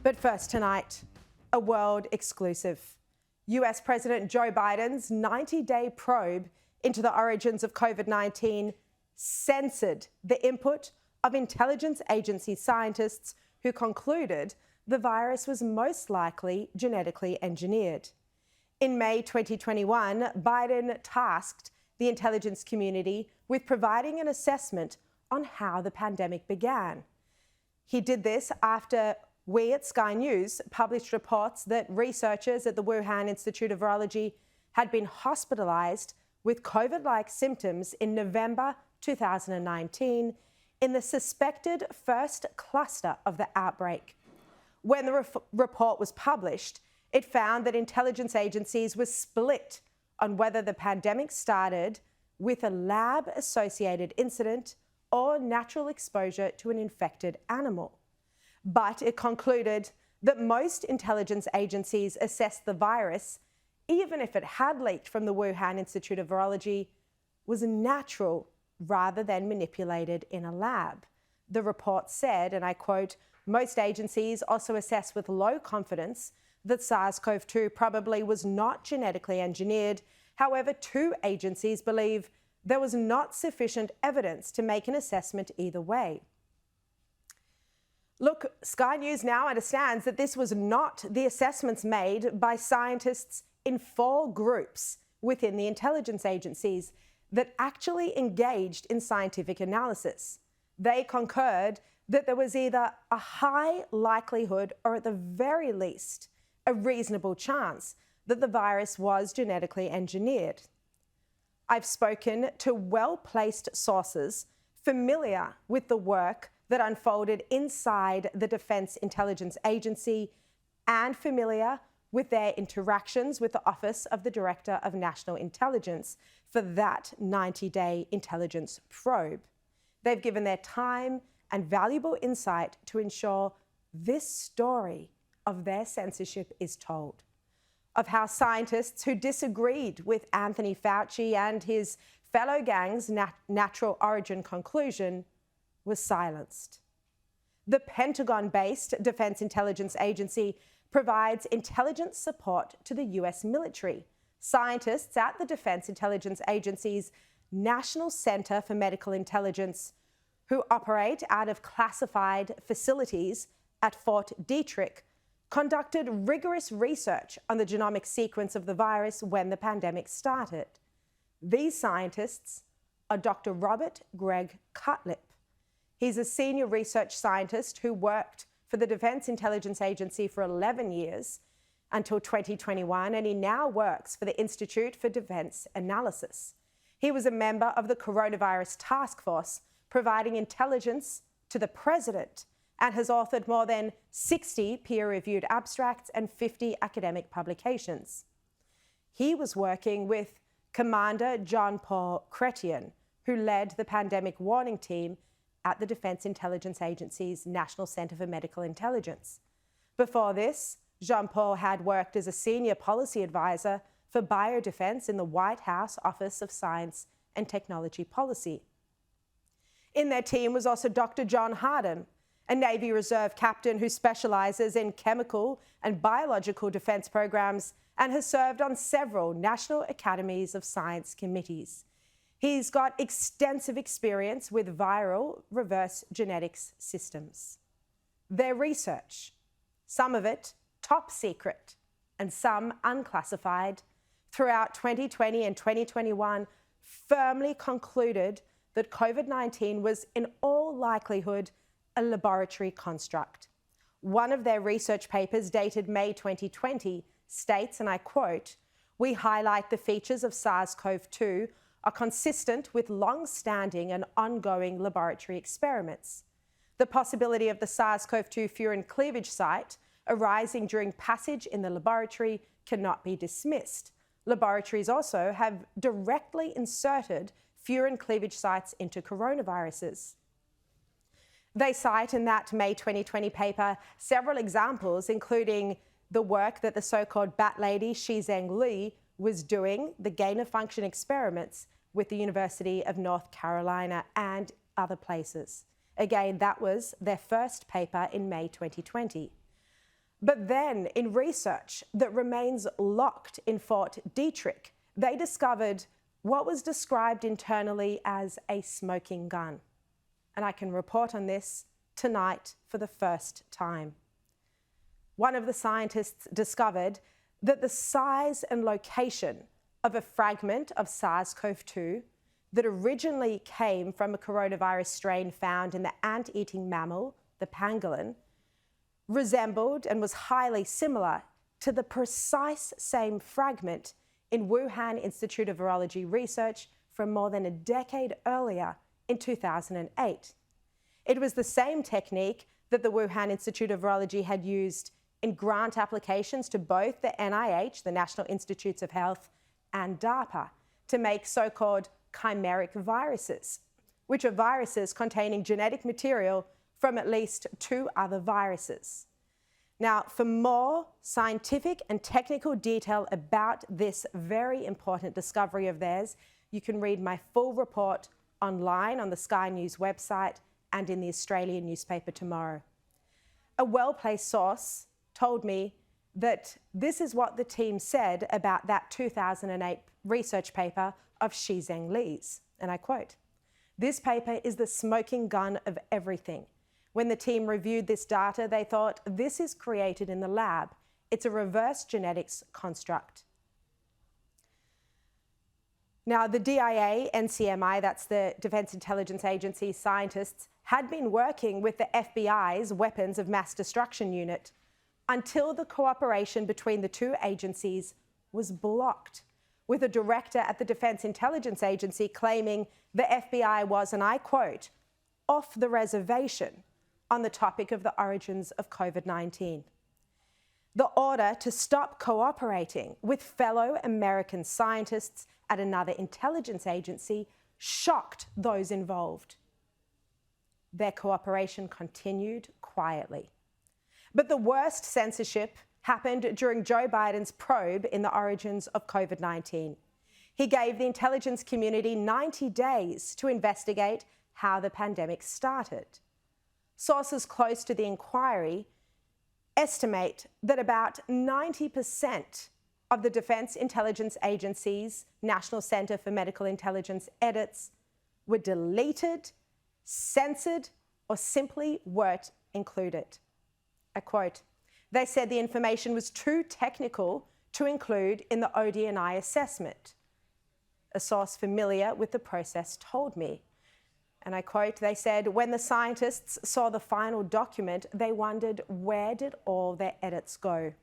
But first tonight, a world exclusive. US President Joe Biden's 90-day probe into the origins of COVID-19 censored the input of intelligence agency scientists who concluded the virus was most likely genetically engineered. In May 2021, Biden tasked the intelligence community with providing an assessment on how the pandemic began. He did this after we at Sky News published reports that researchers at the Wuhan Institute of Virology had been hospitalised with COVID-like symptoms in November 2019 in the suspected first cluster of the outbreak. When the report was published, it found that intelligence agencies were split on whether the pandemic started with a lab-associated incident or natural exposure to an infected animal. But it concluded that most intelligence agencies assessed the virus, even if it had leaked from the Wuhan Institute of Virology, was natural rather than manipulated in a lab. The report said, and I quote, "Most agencies also assess with low confidence that SARS-CoV-2 probably was not genetically engineered. However, 2 agencies believe there was not sufficient evidence to make an assessment either way." Look, Sky News now understands that this was not the assessments made by scientists in 4 groups within the intelligence agencies that actually engaged in scientific analysis. They concurred that there was either a high likelihood or at the very least a reasonable chance that the virus was genetically engineered. I've spoken to well-placed sources familiar with the work that unfolded inside the Defence Intelligence Agency and familiar with their interactions with the Office of the Director of National Intelligence for that 90-day intelligence probe. They've given their time and valuable insight to ensure this story of their censorship is told, of how scientists who disagreed with Anthony Fauci and his fellow gang's natural origin conclusion was silenced. The Pentagon-based Defense Intelligence Agency provides intelligence support to the US military. Scientists at the Defense Intelligence Agency's National Center for Medical Intelligence, who operate out of classified facilities at Fort Detrick, conducted rigorous research on the genomic sequence of the virus when the pandemic started. These scientists are Dr. Robert Greg Cutlip. He's a senior research scientist who worked for the Defense Intelligence Agency for 11 years until 2021, and he now works for the Institute for Defense Analysis. He was a member of the Coronavirus Task Force, providing intelligence to the president, and has authored more than 60 peer-reviewed abstracts and 50 academic publications. He was working with Commander John Paul Chrétien, who led the pandemic warning team at the Defense Intelligence Agency's National Center for Medical Intelligence. Before this, Jean-Paul had worked as a senior policy advisor for biodefense in the White House Office of Science and Technology Policy. In their team was also Dr. John Hardin, a Navy Reserve captain who specializes in chemical and biological defense programs and has served on several National Academies of Science committees. He's got extensive experience with viral reverse genetics systems. Their research, some of it top secret and some unclassified, throughout 2020 and 2021 firmly concluded that COVID-19 was in all likelihood a laboratory construct. One of their research papers, dated May 2020, states, and I quote, "We highlight the features of SARS-CoV-2 are consistent with long-standing and ongoing laboratory experiments. The possibility of the SARS-CoV-2 furin cleavage site arising during passage in the laboratory cannot be dismissed. Laboratories also have directly inserted furin cleavage sites into coronaviruses." They cite in that May 2020 paper several examples, including the work that the so-called bat lady Shizheng Li was doing, the gain-of-function experiments with the University of North Carolina and other places. Again, that was their first paper in May 2020. But then, in research that remains locked in Fort Detrick, they discovered what was described internally as a smoking gun. And I can report on this tonight for the first time. One of the scientists discovered that the size and location of a fragment of SARS-CoV-2 that originally came from a coronavirus strain found in the ant-eating mammal, the pangolin, resembled and was highly similar to the precise same fragment in Wuhan Institute of Virology research from more than a decade earlier in 2008. It was the same technique that the Wuhan Institute of Virology had used in grant applications to both the NIH, the National Institutes of Health, and DARPA to make so-called chimeric viruses, which are viruses containing genetic material from at least 2 other viruses. Now, for more scientific and technical detail about this very important discovery of theirs, you can read my full report online on the Sky News website and in the Australian newspaper tomorrow. A well-placed source told me that this is what the team said about that 2008 research paper of Shizheng Li's, and I quote, "This paper is the smoking gun of everything. When the team reviewed this data, they thought, this is created in the lab. It's a reverse genetics construct." Now, the DIA, NCMI, that's the Defense Intelligence Agency scientists, had been working with the FBI's Weapons of Mass Destruction Unit until the cooperation between the two agencies was blocked, with a director at the Defense Intelligence Agency claiming the FBI was, and I quote, "off the reservation" on the topic of the origins of COVID-19. The order to stop cooperating with fellow American scientists at another intelligence agency shocked those involved. Their cooperation continued quietly. But the worst censorship happened during Joe Biden's probe in the origins of COVID-19. He gave the intelligence community 90 days to investigate how the pandemic started. Sources close to the inquiry estimate that about 90% of the Defense Intelligence Agency's National Center for Medical Intelligence edits were deleted, censored, or simply weren't included. I quote, "They said the information was too technical to include in the ODNI assessment," a source familiar with the process told me. And I quote, "They said when the scientists saw the final document, they wondered where did all their edits go."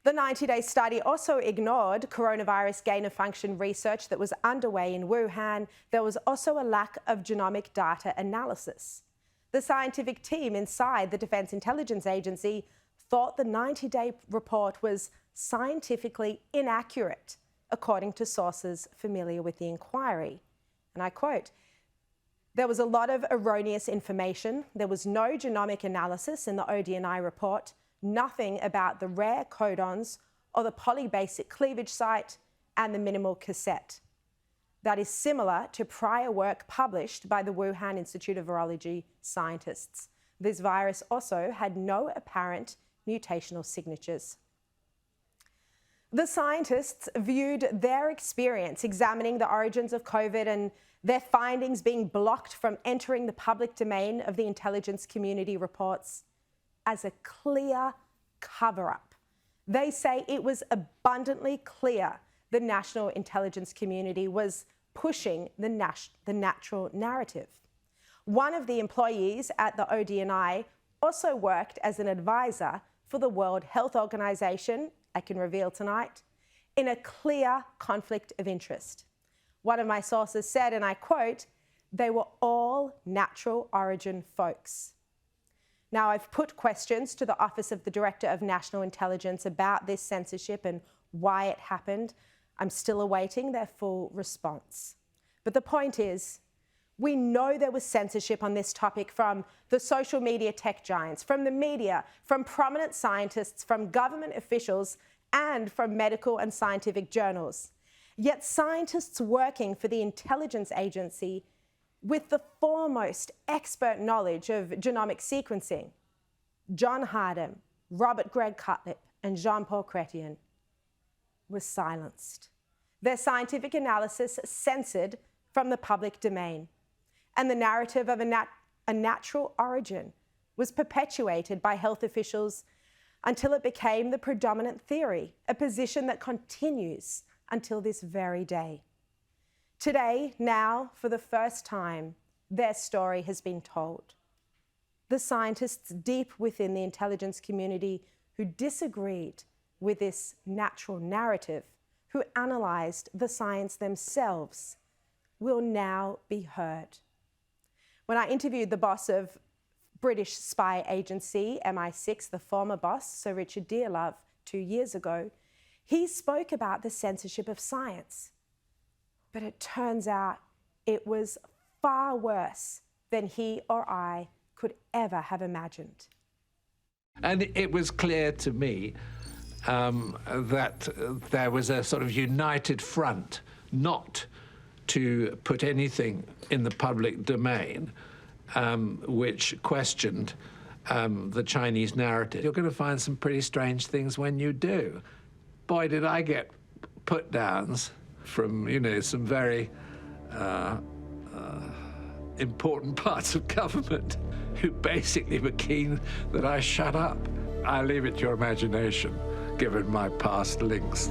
The 90-day study also ignored coronavirus gain-of-function research that was underway in Wuhan. There was also a lack of genomic data analysis. The scientific team inside the Defense Intelligence Agency thought the 90-day report was scientifically inaccurate, according to sources familiar with the inquiry. And I quote, "There was a lot of erroneous information. There was no genomic analysis in the ODNI report, nothing about the rare codons or the polybasic cleavage site and the minimal cassette. That is similar to prior work published by the Wuhan Institute of Virology scientists. This virus also had no apparent mutational signatures." The scientists viewed their experience examining the origins of COVID and their findings being blocked from entering the public domain of the intelligence community reports as a clear cover-up. They say it was abundantly clear the national intelligence community was pushing the natural narrative. One of the employees at the ODNI also worked as an advisor for the World Health Organization, I can reveal tonight, in a clear conflict of interest. One of my sources said, and I quote, "They were all natural origin folks." Now, I've put questions to the Office of the Director of National Intelligence about this censorship and why it happened. I'm still awaiting their full response. But the point is, we know there was censorship on this topic from the social media tech giants, from the media, from prominent scientists, from government officials, and from medical and scientific journals. Yet scientists working for the intelligence agency with the foremost expert knowledge of genomic sequencing, John Hardham, Robert Greg Cutlip and Jean-Paul Chrétien were silenced. Their scientific analysis censored from the public domain. And the narrative of a natural origin was perpetuated by health officials until it became the predominant theory, a position that continues until this very day. Today, now, for the first time, their story has been told. The scientists deep within the intelligence community who disagreed with this natural narrative, who analysed the science themselves, will now be heard. When I interviewed the boss of British spy agency MI6, the former boss, Sir Richard Dearlove, 2 years ago, he spoke about the censorship of science. But it turns out it was far worse than he or I could ever have imagined. And it was clear to me that there was a sort of united front not to put anything in the public domain which questioned the Chinese narrative. You're going to find some pretty strange things when you do. Boy, did I get put-downs from, you know, some very important parts of government who basically were keen that I shut up. I leave it to your imagination, given my past links.